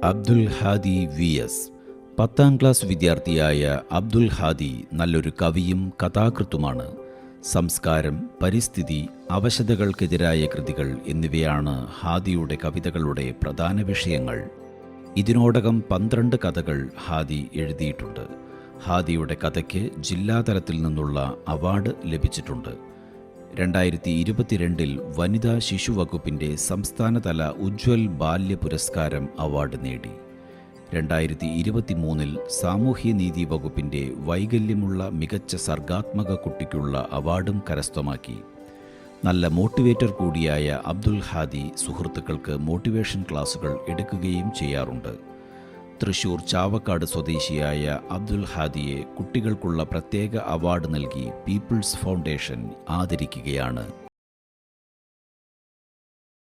Abdul Hadi VS 10ാം class വിദ്യാർത്ഥിയായ അബ്ദുൽ ഹാദി നല്ലൊരു കവിയും കഥാകൃത്തുമാണ്. സംസ്കാരം, പരിസ്ഥിതി, അവശതകൾക്കെതിരായ കൃതികൾ എന്നിവയാണ് ഹാദിയുടെ കവിതകളുടെ പ്രധാന വിഷയങ്ങൾ. ഇതിനോടകം 12 കഥകൾ ഹാദി എഴുതിയിട്ടുണ്ട്. ഹാദിയുടെ കഥയ്ക്ക് ജില്ലാതലത്തിൽ നിന്നുള്ള അവാർഡ് ലഭിച്ചിട്ടുണ്ട്. 2022 വനിതാ ശിശു വകുപ്പിൻ്റെ സംസ്ഥാനതല ഉജ്ജ്വൽ ബാല്യ പുരസ്കാരം അവാർഡ് നേടി. 2023 സാമൂഹ്യനീതി വകുപ്പിൻ്റെ വൈകല്യമുള്ള മികച്ച സർഗാത്മക കുട്ടിക്കുള്ള അവാർഡും കരസ്ഥമാക്കി. നല്ല മോട്ടിവേറ്റർ കൂടിയായ അബ്ദുൽ ഹാദി സുഹൃത്തുക്കൾക്ക് മോട്ടിവേഷൻ ക്ലാസുകൾ എടുക്കുകയും ചെയ്യാറുണ്ട്. തൃശൂർ ചാവക്കാട് സ്വദേശിയായ അബ്ദുൽ ഹാദിയെ കുട്ടികൾക്കുള്ള പ്രത്യേക അവാർഡ് നൽകി പീപ്പിൾസ് ഫൗണ്ടേഷൻ ആദരിക്കുകയാണ്.